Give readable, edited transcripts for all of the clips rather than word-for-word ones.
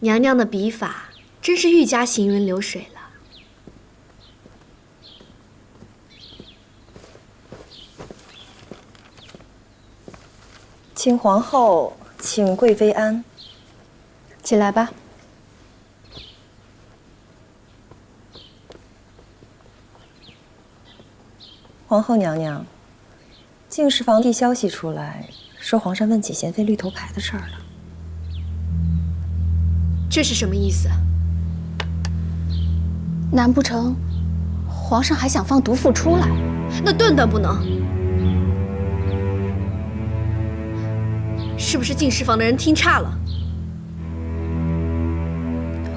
娘娘的笔法真是愈加行云流水了。请皇后，请贵妃安。起来吧。皇后娘娘，敬事房递消息出来，说皇上问起娴妃绿头牌的事儿了。这是什么意思？难不成皇上还想放毒妇出来？那断断不能。是不是进士房的人听差了？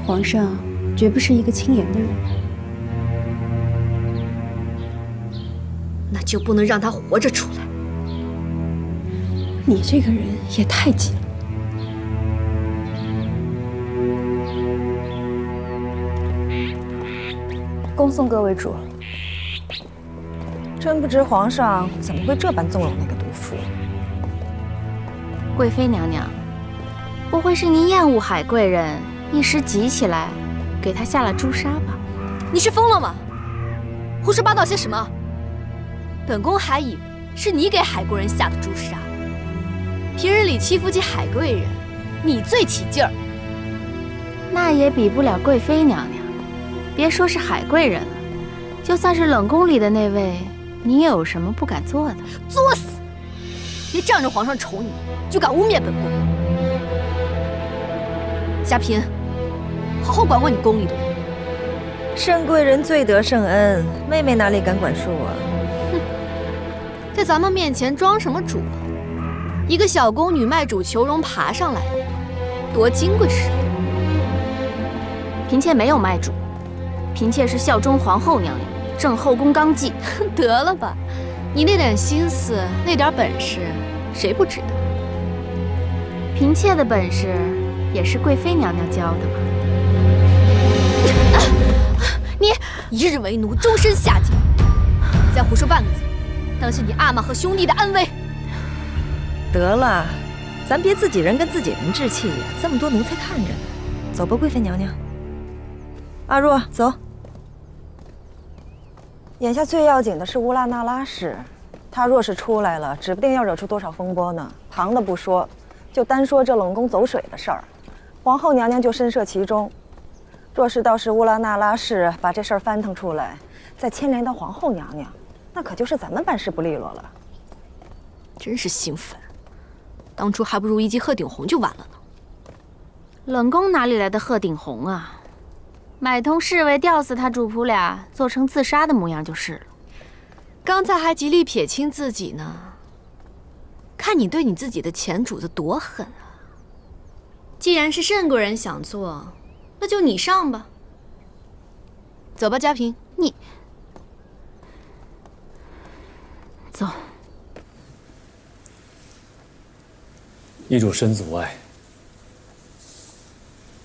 皇上绝不是一个轻言的人。那就不能让他活着出来。你这个人也太急了。恭送各位主。真不知皇上怎么会这般纵容那个毒妇。贵妃娘娘，不会是您厌恶海贵人，一时急起来，给他下了诛杀吧？你是疯了吗？胡说八道些什么？本宫还以为是你给海贵人下的诛杀。平日里欺负起海贵人，你最起劲儿。那也比不了贵妃娘娘。别说是海贵人了，就算是冷宫里的那位，你也有什么不敢做的？作死！别仗着皇上宠你，就敢污蔑本宫。嘉嫔，好好管管你宫里的人。圣贵人最得圣恩，妹妹哪里敢管束啊？哼，在咱们面前装什么主啊？一个小宫女卖主求荣爬上来的，多金贵似的。嫔妾没有卖主，嫔妾是效忠皇后娘娘，正后宫纲纪。得了吧，你那点心思，那点本事，谁不知道？嫔妾的本事也是贵妃娘娘教的嘛。你一日为奴，终身下贱，你再胡说半个字，当心你阿玛和兄弟的安危。得了，咱别自己人跟自己人置气呀，这么多奴才看着呢。走吧，贵妃娘娘。阿若，走。眼下最要紧的是乌拉那拉氏，她若是出来了，指不定要惹出多少风波呢。旁的不说，就单说这冷宫走水的事儿，皇后娘娘就深涉其中。若是倒是乌拉那拉氏把这事儿翻腾出来，再牵连到皇后娘娘，那可就是咱们办事不利落了。真是心烦，当初还不如一记鹤顶红就完了呢。冷宫哪里来的鹤顶红啊？买通侍卫吊死他主仆俩，做成自杀的模样就是了。刚才还极力撇清自己呢，看你对你自己的前主子多狠啊！既然是圣贵人想做，那就你上吧。走吧，嘉嫔。你走。易主深阻碍。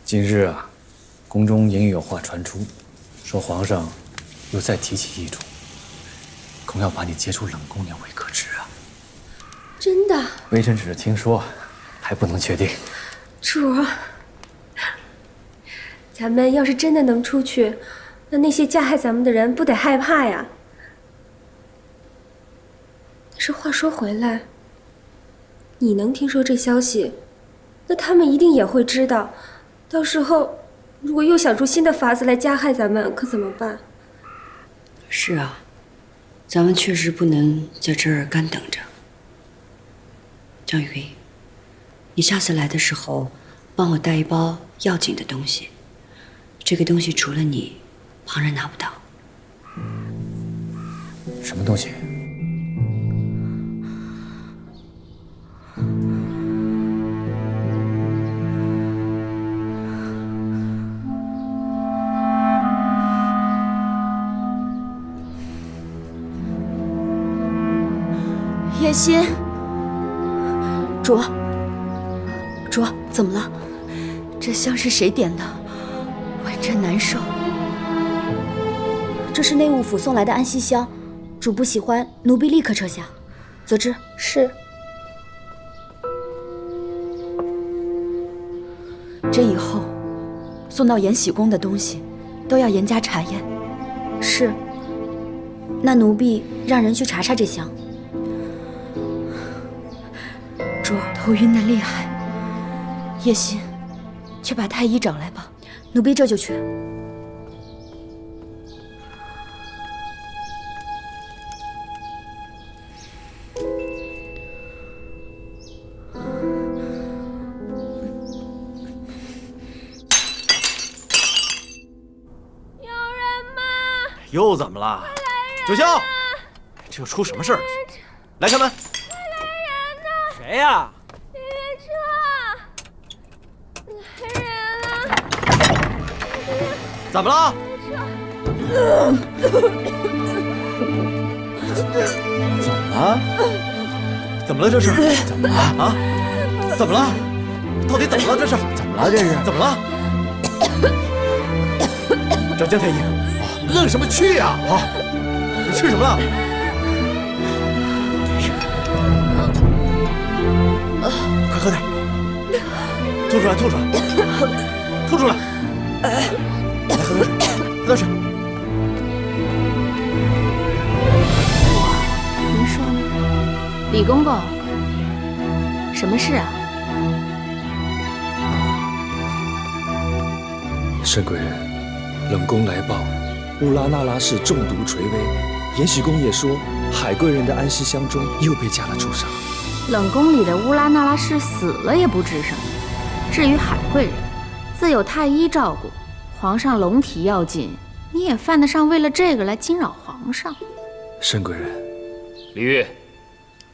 今日啊，宫中隐有话传出，说皇上又再提起易主，恐要把你接出冷宫也未可知啊。真的？微臣只是听说，还不能确定。主儿，咱们要是真的能出去，那些加害咱们的人不得害怕呀？但是话说回来，你能听说这消息，那他们一定也会知道。到时候，如果又想出新的法子来加害咱们，可怎么办？是啊，咱们确实不能在这儿干等着。张云，你下次来的时候，帮我带一包要紧的东西。这个东西除了你，旁人拿不到。什么东西？妍希，主，怎么了？这香是谁点的？闻着难受。这是内务府送来的安息香，主不喜欢，奴婢立刻撤下。则之。是。这以后送到延禧宫的东西，都要严加查验。是。那奴婢让人去查查这箱。珠儿头晕得厉害，叶心，去把太医找来吧。奴婢这就去。又怎么了？九霄，这又出什么事儿了？来开门！谁呀？来人啊！怎么了？怎么了？怎么了？这是怎么了啊？怎么了？到底怎么了？这是怎么了？这是怎么了？找江太医。愣什么去呀！啊，你吃什么了？快喝点，吐出来，吐出来，吐出来！来，喝点水，喝点水。您说呢？李公公，什么事啊？沈贵人，冷宫来报。乌拉那拉氏中毒垂危，延禧宫也说海贵人的安息香中又被加了朱砂。冷宫里的乌拉那拉氏死了也不治什么，至于海贵人，自有太医照顾。皇上龙体要紧，你也犯得上为了这个来惊扰皇上？沈贵人，李煜，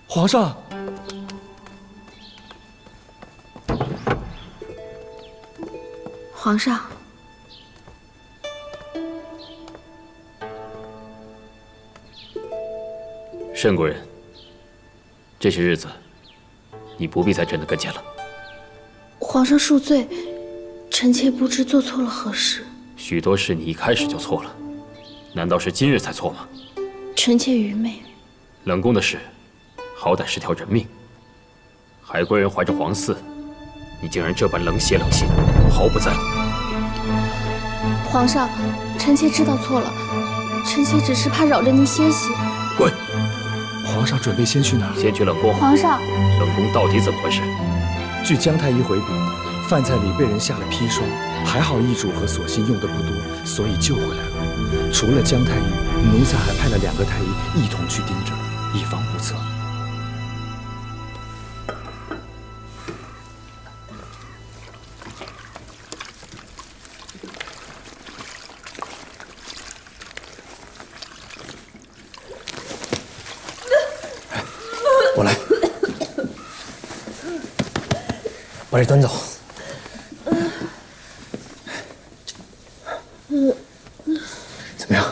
皇上，皇上。沈贵人，这些日子，你不必在朕的跟前了。皇上恕罪，臣妾不知做错了何事。许多事你一开始就错了，难道是今日才错吗？臣妾愚昧。冷宫的事，好歹是条人命。海贵人怀着皇嗣，你竟然这般冷血冷心，毫不在乎。皇上，臣妾知道错了，臣妾只是怕扰着您歇息。滚！皇上准备先去哪？先去冷宫。皇上，冷宫到底怎么回事？据姜太医回禀，饭菜里被人下了砒霜，还好医嘱和索性用的不多，所以救回来了。除了姜太医，奴才还派了2个太医一同去盯着，以防不测。我来，把这端走。怎么样？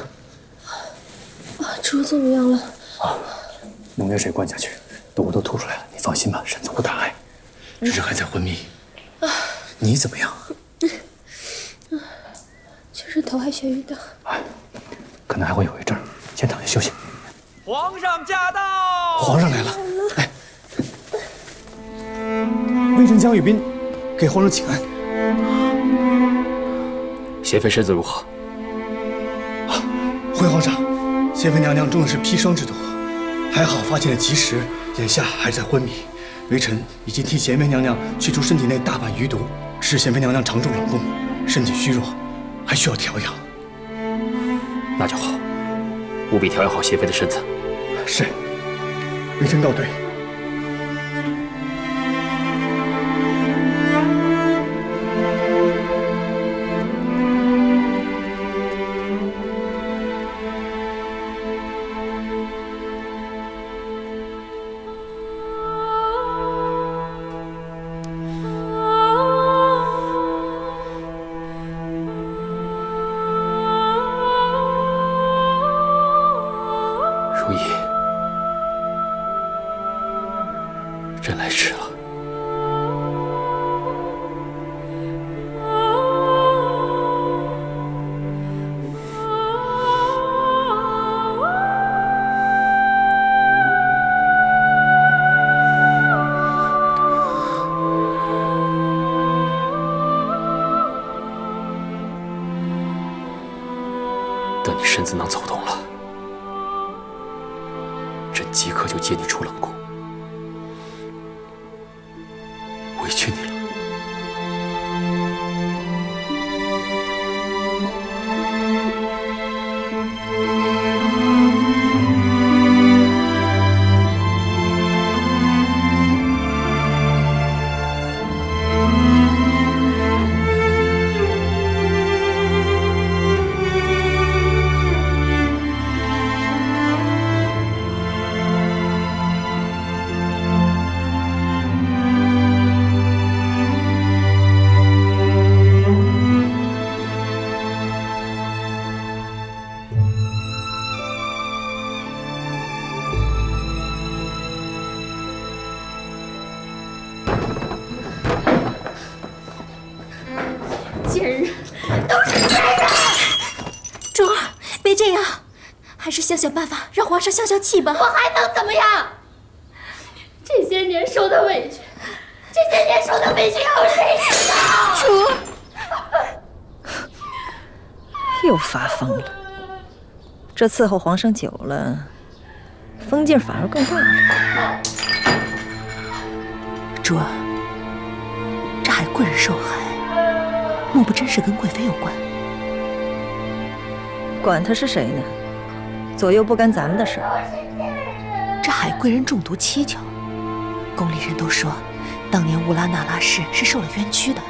主怎么样了？弄点水灌下去，毒都吐出来了。你放心吧，沈总不大碍，只是还在昏迷。你怎么样？就是头还眩晕的。可能还会有一阵儿，先躺下休息。皇上驾到！皇上来了，来，微臣江雨斌给皇上请安。贤妃身子如何？回皇上，贤妃娘娘中的是砒霜之毒，还好发现的及时，眼下还在昏迷。微臣已经替贤妃娘娘去除身体内大半余毒，只是贤妃娘娘常住冷宫，身体虚弱，还需要调养。那就好，务必调养好贤妃的身子。是，微臣告退。如意，朕来迟了。你身子能走动了，朕即刻就接你出冷宫。委屈你了。贱人，都是贱人！珠儿，别这样，还是想想办法让皇上消消气吧。我还能怎么样？这些年受的委屈，有谁知道？珠儿又发疯了，这伺候皇上久了，疯劲反而更大了。珠儿，这海贵人受害，莫不真是跟贵妃有关？管他是谁呢，左右不干咱们的事儿。这海贵人中毒蹊跷，宫里人都说，当年乌拉那拉氏是受了冤屈的，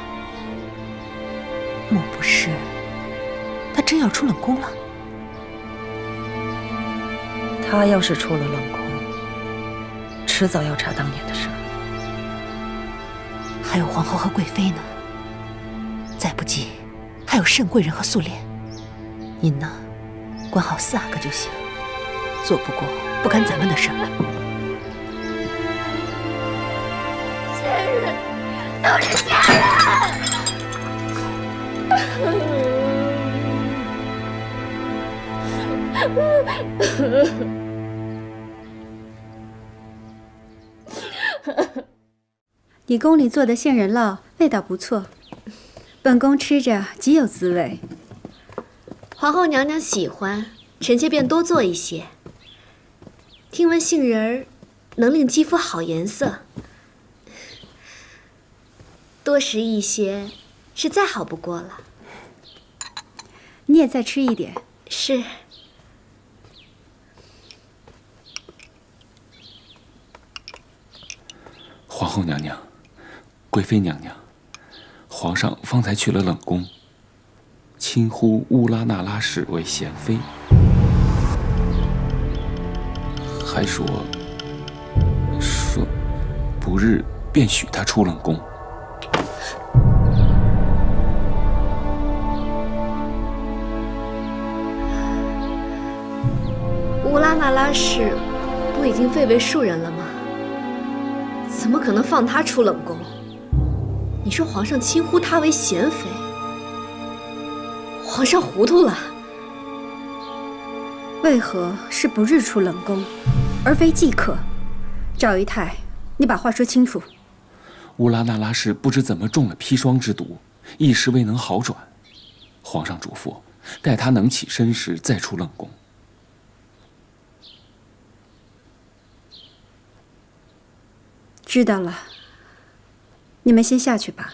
莫不是他真要出冷宫了？他要是出了冷宫，迟早要查当年的事儿。还有皇后和贵妃呢，再不济还有慎贵人和素莲。您呢，管好4个就行，做不过不干咱们的事儿了。贱人，都是贱人。你宫里做的杏仁酪味道不错，本宫吃着极有滋味。皇后娘娘喜欢，臣妾便多做一些。听闻杏仁儿能令肌肤好颜色，多食一些是再好不过了。你也再吃一点。是。皇后娘娘，贵妃娘娘，皇上方才去了冷宫，亲呼乌拉那拉氏为贤妃，还说不日便许她出冷宫。乌拉那拉氏不已经废为庶人了吗？怎么可能放她出冷宫？你说皇上轻呼她为贤妃，皇上糊涂了。为何是不日出冷宫，而非即刻？赵姨太，你把话说清楚。乌拉那拉氏不知怎么中了砒霜之毒，一时未能好转。皇上嘱咐，待她能起身时再出冷宫。知道了，你们先下去吧。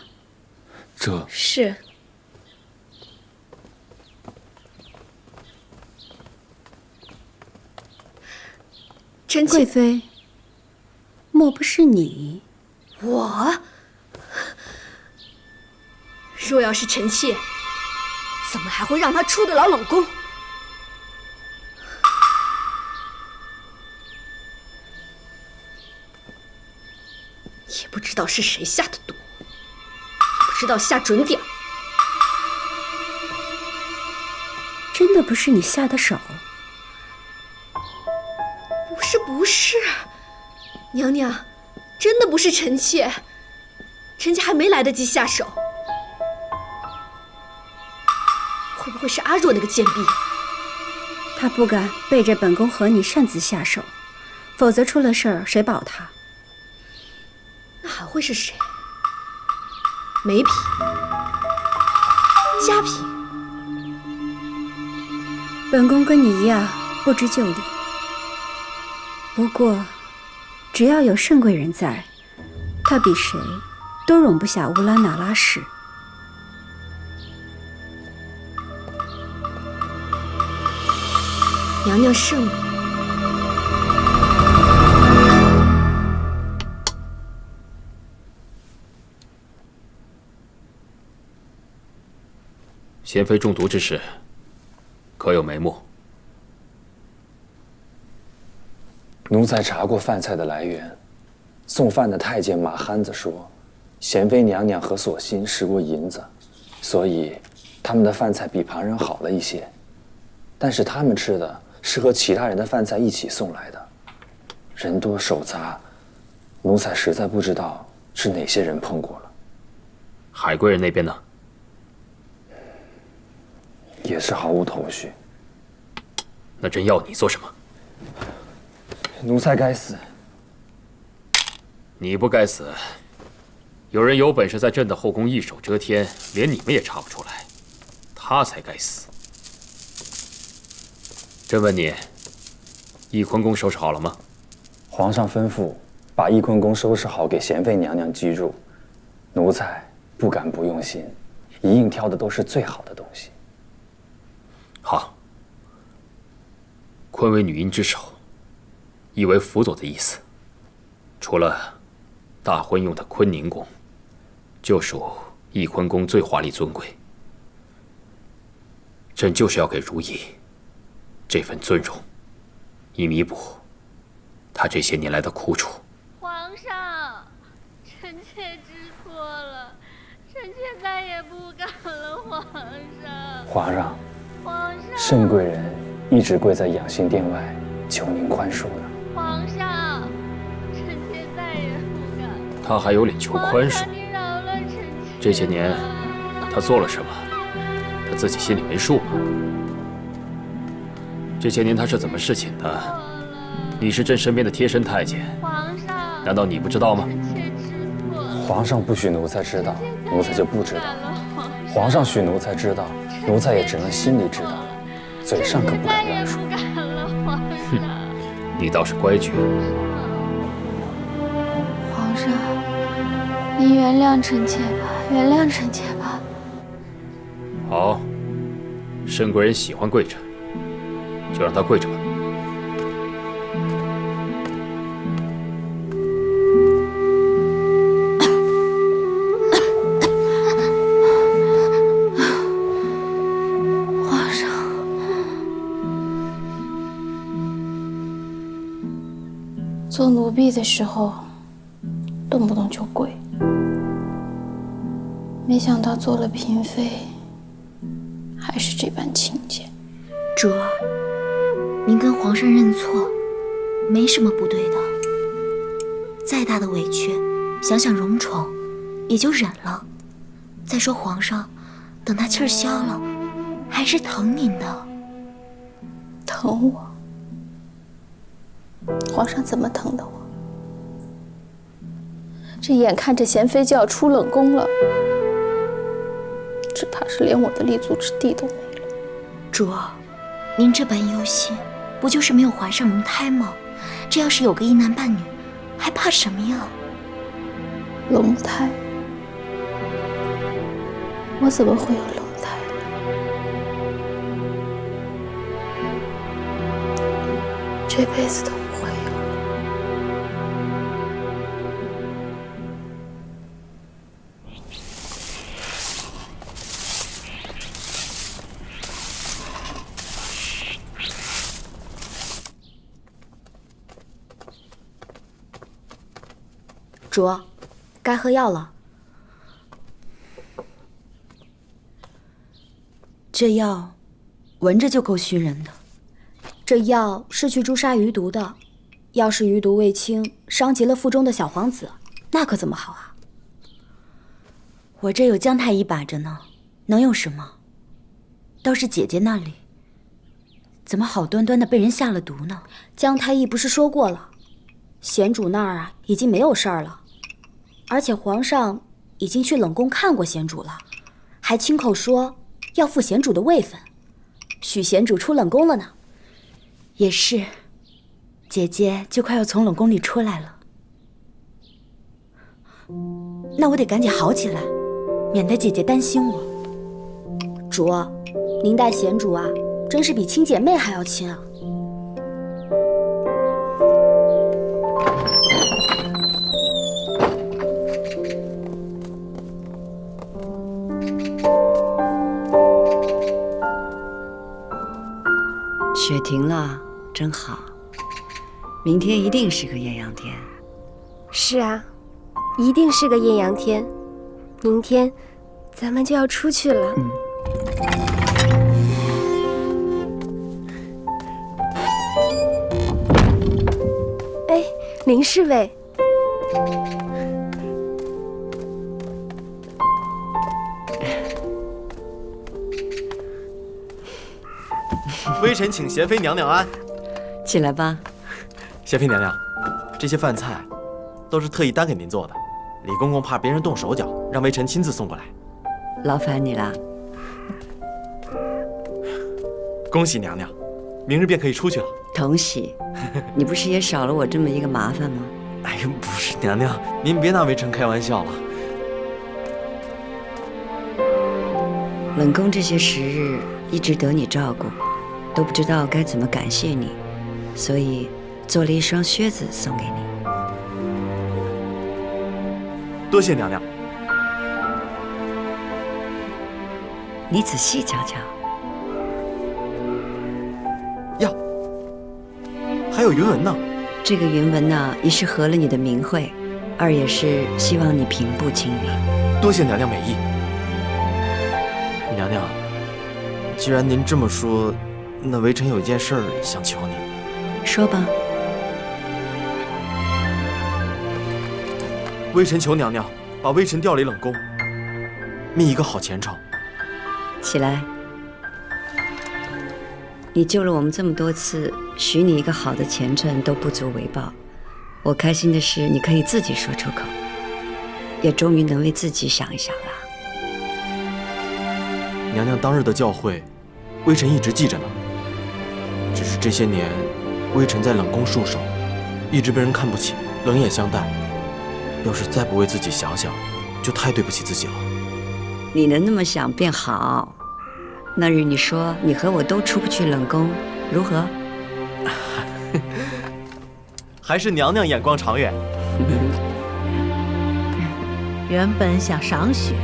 这是。臣妾贵妃，莫不是你？我？若要是臣妾，怎么还会让她出得了冷宫？也不知道是谁下的毒，也不知道下准点。真的不是你下的手？不是，娘娘，真的不是臣妾，臣妾还没来得及下手。会不会是阿若那个贱婢？她不敢背着本宫和你擅自下手，否则出了事儿谁保她？那还会是谁？梅嫔、嘉嫔，本宫跟你一样不知就里。不过，只要有圣贵人在，他比谁都容不下乌拉那拉氏。娘娘圣明。贤妃中毒之事，可有眉目？奴才查过饭菜的来源，送饭的太监马憨子说，贤妃娘娘和索心试过银子，所以他们的饭菜比旁人好了一些。但是他们吃的是和其他人的饭菜一起送来的，人多手杂，奴才实在不知道是哪些人碰过了。海贵人那边呢？也是毫无头绪。那朕要你做什么？奴才该死。你不该死。有人有本事在朕的后宫一手遮天，连你们也查不出来，他才该死。朕问你，翊坤宫收拾好了吗？皇上吩咐把翊坤宫收拾好，给贤妃娘娘居住。奴才不敢不用心，一应挑的都是最好的东西。好，坤为女婴之首，意为辅佐的意思。除了大婚用的坤宁宫，就属翊坤宫最华丽尊贵。朕就是要给如懿这份尊荣，以弥补她这些年来的苦楚。皇上，臣妾知错了，臣妾再也不敢了。皇上，圣贵人一直跪在养心殿外求您宽恕呢。皇上，臣妾再也不敢。他还有脸求宽恕？你饶了臣妾。这些年他做了什么，他自己心里没数吗？这些年他是怎么侍寝的？你是朕身边的贴身太监，难道你不知道吗？皇上不许奴才知道，奴才就不知道；皇上许奴才知道，奴才也只能心里知道，嘴上可不敢乱说。哼，你倒是乖觉。皇上，您原谅臣妾吧，原谅臣妾吧。好，圣贵人喜欢跪着，就让他跪着吧。皇上，做奴婢的时候，动不动就跪，没想到做了嫔妃，还是这般勤俭。主儿，您跟皇上认错，没什么不对的。再大的委屈，想想荣宠，也就忍了。再说皇上，等他气儿消了，还是疼您的。疼我？皇上怎么疼的我？这眼看着贤妃就要出冷宫了，只怕是连我的立足之地都没了。主儿，您这般忧心，不就是没有怀上龙胎吗？这要是有个一男半女，还怕什么呀？龙胎？我怎么会有龙胎呢？这辈子都不会有。主，该喝药了。这药闻着就够熏人的。这药是去诛杀余毒的，要是余毒未清，伤及了腹中的小皇子，那可怎么好啊？我这有姜太医把着呢，能有什么？倒是姐姐那里，怎么好端端的被人下了毒呢？姜太医不是说过了，贤主那儿啊已经没有事儿了。而且皇上已经去冷宫看过贤主了，还亲口说要复贤主的位分。许贤主出冷宫了呢。也是，姐姐就快要从冷宫里出来了。那我得赶紧好起来，免得姐姐担心我。主，您待贤主啊，真是比亲姐妹还要亲啊。雪停了，真好。明天一定是个艳阳天。是啊，一定是个艳阳天。明天咱们就要出去了。哎，林侍卫。微臣请贤妃娘娘安。起来吧。贤妃娘娘，这些饭菜都是特意单给您做的，李公公怕别人动手脚，让微臣亲自送过来。劳烦你了。恭喜娘娘，明日便可以出去了。同喜，你不是也少了我这么一个麻烦吗？哎呀，不是娘娘，您别拿微臣开玩笑了。冷宫这些时日一直得你照顾，都不知道该怎么感谢你，所以做了一双靴子送给你。多谢娘娘。你仔细瞧瞧。呀，还有云纹呢。这个云纹呢，一是合了你的名讳，二也是希望你平步青云。多谢娘娘美意。娘娘，既然您这么说，那微臣有一件事儿想求你。说吧。微臣求娘娘把微臣调离冷宫，觅一个好前程。起来。你救了我们这么多次，许你一个好的前程都不足为报。我开心的是，你可以自己说出口，也终于能为自己想一想了。娘娘当日的教诲，微臣一直记着呢。只是这些年，微臣在冷宫戍守，一直被人看不起，冷眼相待。要是再不为自己想想，就太对不起自己了。你能那么想便好。那日你说你和我都出不去冷宫，如何？还是娘娘眼光长远。原本想赏雪，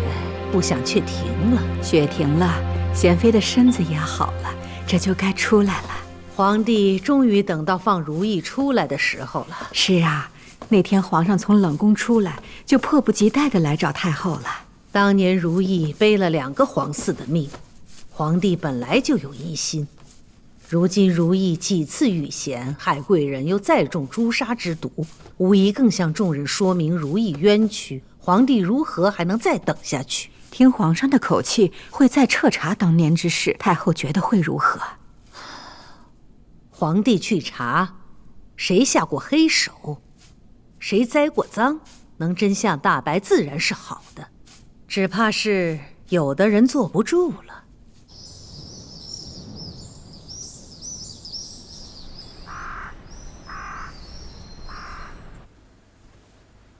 不想却停了。雪停了，贤妃的身子也好了，这就该出来了。皇帝终于等到放如意出来的时候了。是啊，那天皇上从冷宫出来，就迫不及待地来找太后了。当年如意背了2个皇嗣的命，皇帝本来就有疑心。如今如意几次遇险，害贵人又再中诛杀之毒，无疑更向众人说明如意冤屈。皇帝如何还能再等下去？听皇上的口气，会再彻查当年之事。太后觉得会如何？皇帝去查，谁下过黑手，谁栽过赃，能真相大白，自然是好的。只怕是有的人坐不住了。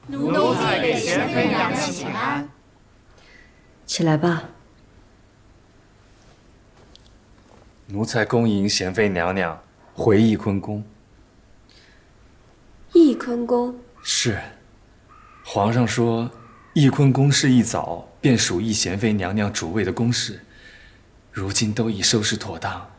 奴才给贤妃娘娘请安。起来吧。奴才恭迎贤妃娘娘回翊坤宫。翊坤宫是，皇上说翊坤宫是一早便属翊贤妃娘娘主位的宫室，如今都已收拾妥当。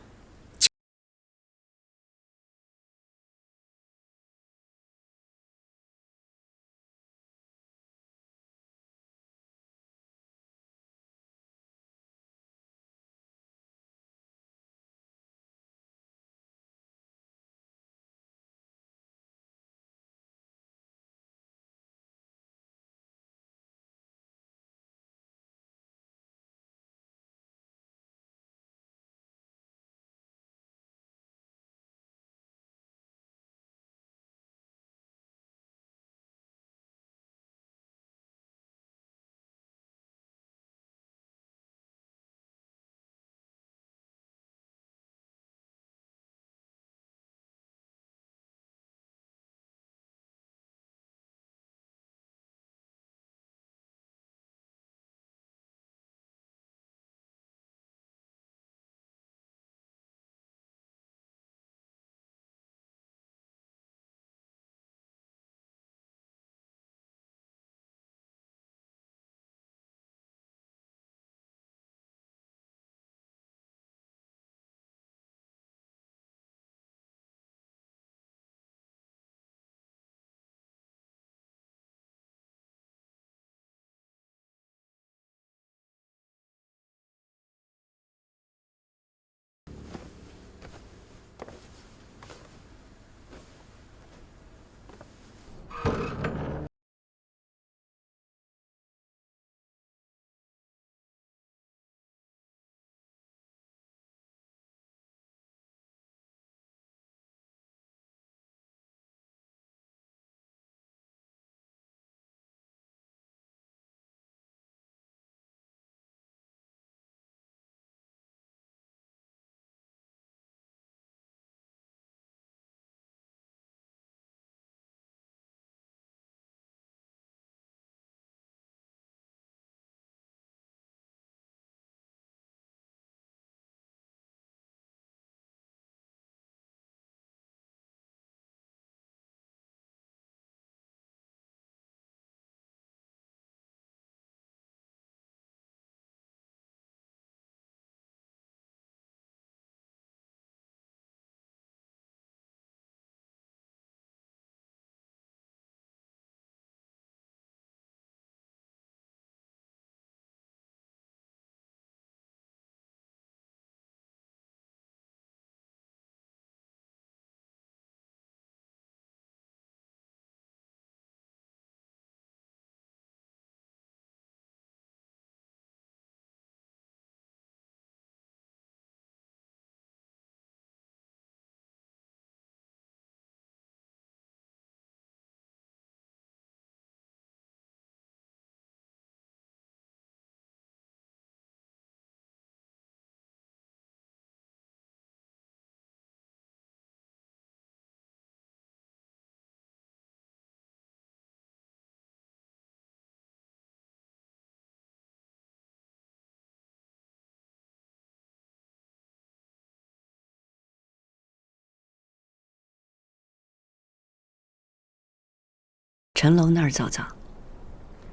陈楼那儿走走。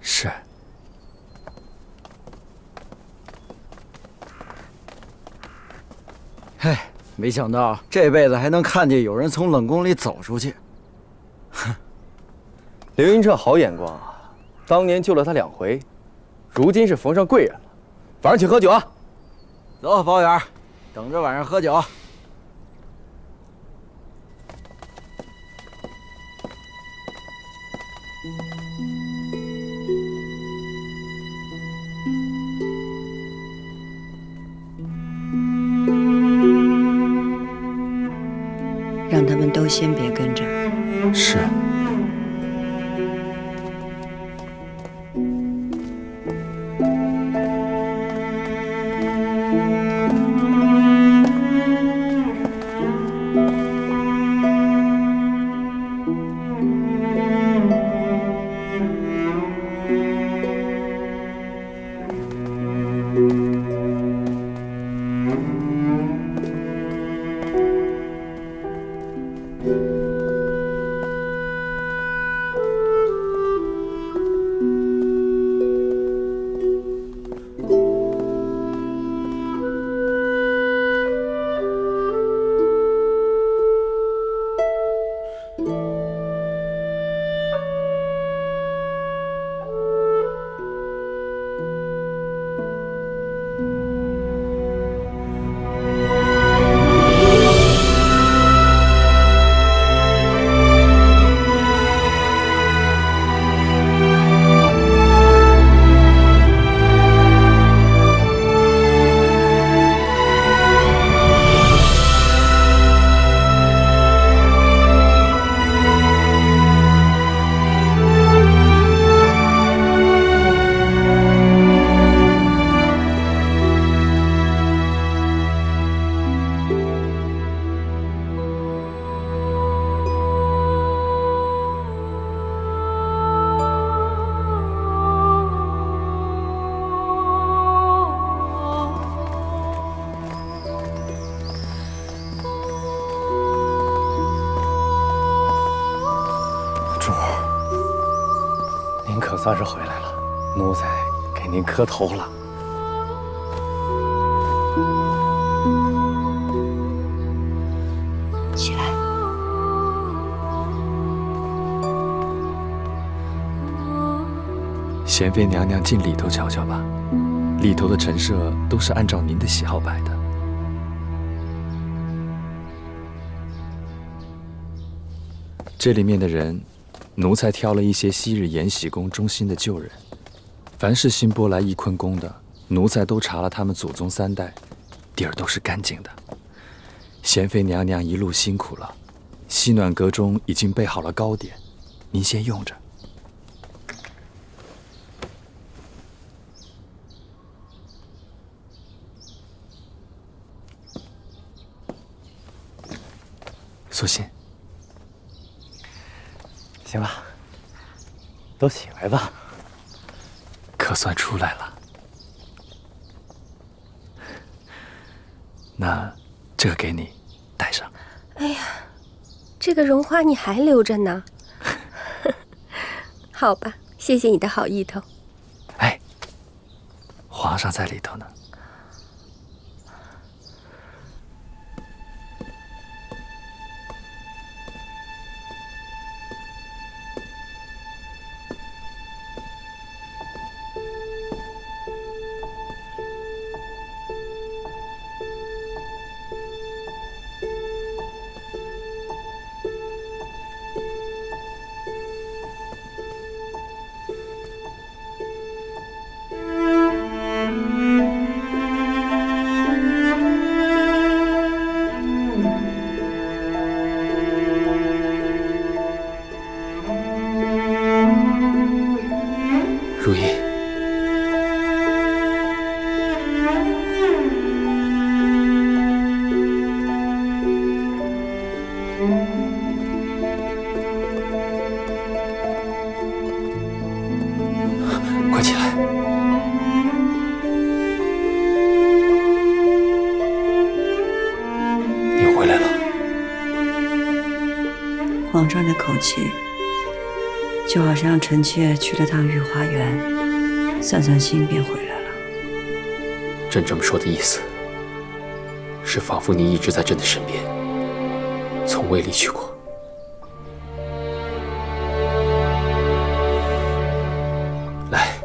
是。嘿，没想到这辈子还能看见有人从冷宫里走出去。哼，凌云这好眼光啊！当年救了他2回，如今是逢上贵人了。晚上请喝酒啊！走，包圆，等着晚上喝酒。让他们都先别跟着。是。可算是回来了，奴才给您磕头了。起来。贤妃娘娘进里头瞧瞧吧，里头的陈设都是按照您的喜好摆的。这里面的人，奴才挑了一些昔日延禧宫忠心的旧人，凡是新拨来翊坤宫的，奴才都查了他们祖宗3代，底儿都是干净的。贤妃娘娘一路辛苦了，西暖阁中已经备好了糕点，您先用着。素心，行了，都起来吧。可算出来了。那这个给你戴上。哎呀，这个绒花你还留着呢？好吧，谢谢你的好意头。哎，皇上在里头呢。如意，快起来！你回来了。皇上的口气就好像臣妾去了趟御花园，散散心便回来了。朕这么说的意思，是仿佛你一直在朕的身边，从未离去过。来，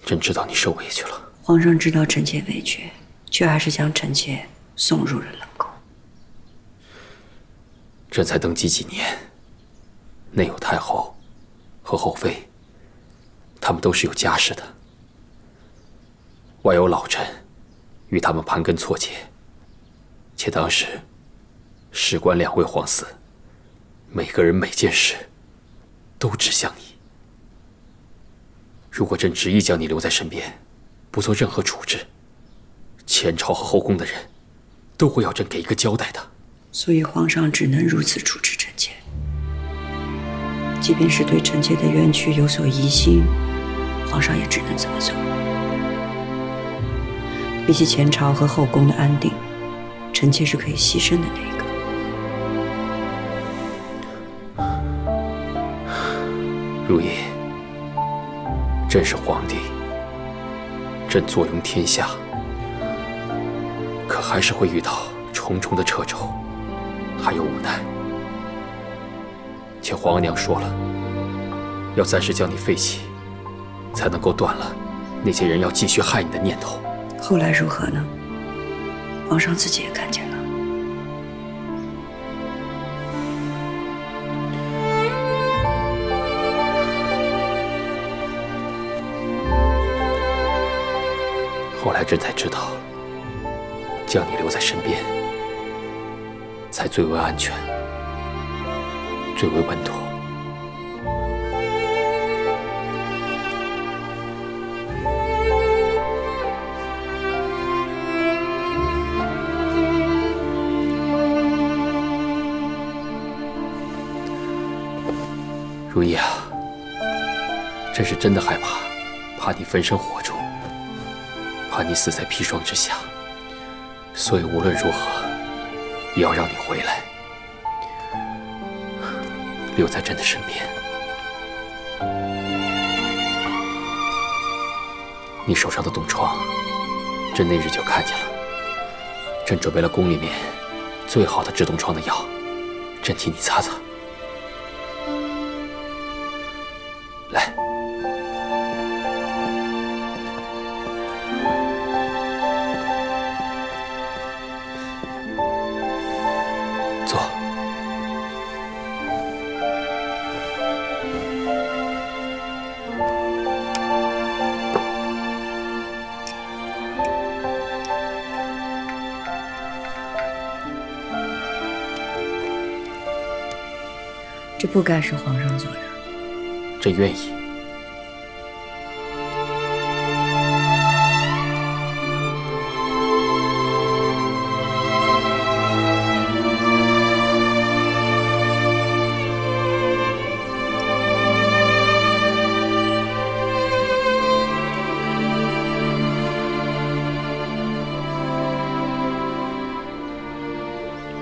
朕知道你受委屈了。皇上知道臣妾委屈，却还是将臣妾送入了冷宫。朕才登基几年，内有太后和后妃，他们都是有家室的；外有老臣，与他们盘根错节。且当时事关2位皇嗣，每个人每件事都指向你。如果朕执意将你留在身边，不做任何处置，前朝和后宫的人都会要朕给一个交代的。所以皇上只能如此处置臣妾。即便是对臣妾的冤屈有所疑心，皇上也只能这么做。比起前朝和后宫的安定，臣妾是可以牺牲的那一个。如意，朕是皇帝，朕坐拥天下，可还是会遇到重重的掣肘，还有无奈。且皇额娘说了，要暂时将你废弃，才能够断了那些人要继续害你的念头。后来如何呢？皇上自己也看见了。后来朕才知道，将你留在身边，才最为安全，最为稳妥。如意啊，朕是真的害怕，怕你焚身火中，怕你死在砒霜之下，所以无论如何也要让你回来，留在朕的身边。你手上的冻疮，朕那日就看见了。朕准备了宫里面最好的治冻疮的药，朕替你擦擦。来。坐。这不该是皇上做的。朕愿意。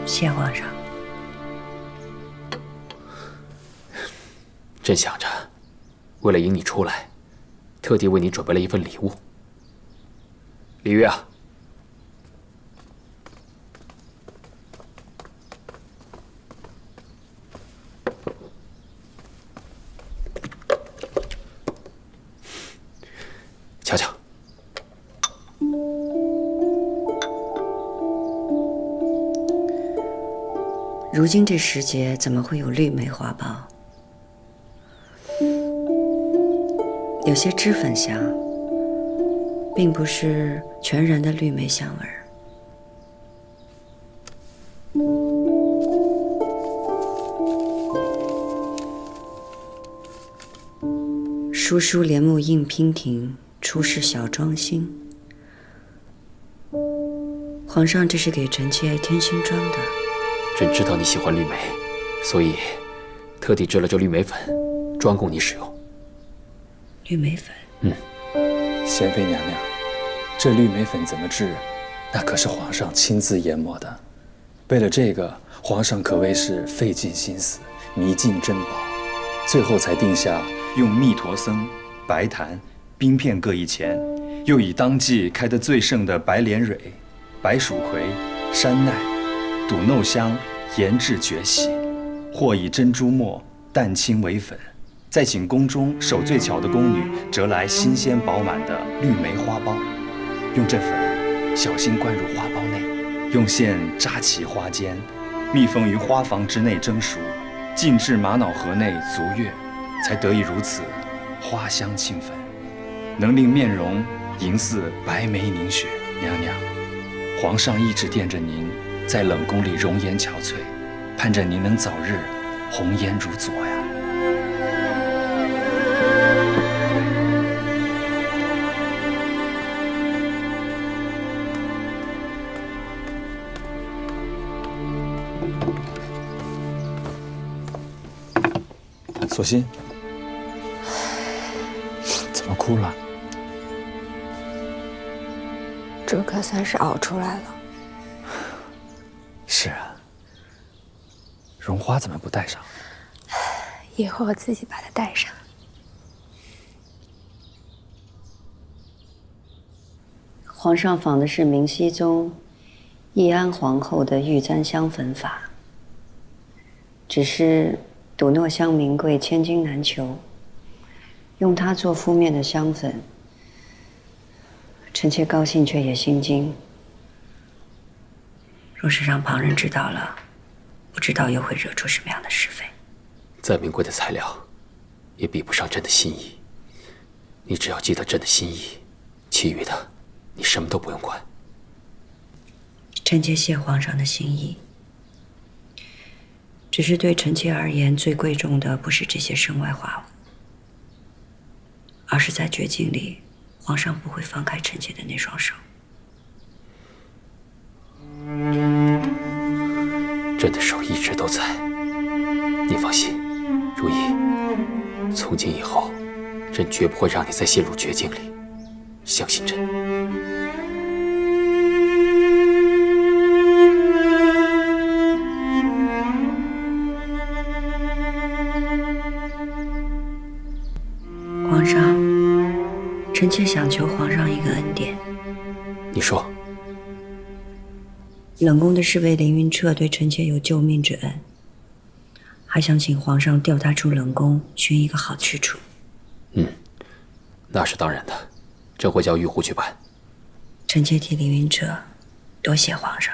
谢皇上。朕想着，为了迎你出来，特地为你准备了一份礼物。李煜啊，瞧瞧。如今这时节，怎么会有绿梅花苞？有些脂粉香，并不是全然的绿梅香味儿。疏疏帘幕映娉婷，初试小妆新。皇上，这是给臣妾添新妆的。朕知道你喜欢绿梅，所以特地制了这绿梅粉，专供你使用。绿梅粉，贤妃娘娘，这绿梅粉怎么制？那可是皇上亲自研磨的。为了这个，皇上可谓是费尽心思，迷尽珍宝，最后才定下用蜜陀僧、白檀、冰片各1钱，又以当季开得最盛的白莲蕊、白蜀葵、山奈、赌蒨香研制绝洗，或以珍珠末、蛋清为粉，再请宫中手最巧的宫女折来新鲜饱满的绿梅花苞，用这粉小心灌入花苞内，用线扎起花尖，密封于花房之内蒸熟，浸至玛瑙盒内足月，才得以如此花香清粉，能令面容盈似白眉凝雪。娘娘，皇上一直惦着您在冷宫里容颜憔悴，盼着您能早日红颜如昨呀。索心，怎么哭了？这可算是熬出来了。是啊，绒花怎么不带上？以后我自己把它带上。皇上仿的是明熹宗懿安皇后的玉簪香粉法，只是赌蒨香名贵，千金难求，用它做敷面的香粉，臣妾高兴却也心惊。若是让旁人知道了，不知道又会惹出什么样的是非。再名贵的材料，也比不上朕的心意。你只要记得朕的心意，其余的你什么都不用管。臣妾谢皇上的心意，只是对臣妾而言，最贵重的不是这些身外化物，而是在绝境里，皇上不会放开臣妾的那双手。朕的手一直都在，你放心，如意，从今以后，朕绝不会让你再陷入绝境里，相信朕。皇上，臣妾想求皇上一个恩典。你说。冷宫的侍卫凌云彻对臣妾有救命之恩，还想请皇上调他出冷宫，寻一个好去处。那是当然的，朕会叫玉护去办。臣妾替凌云彻多谢皇上。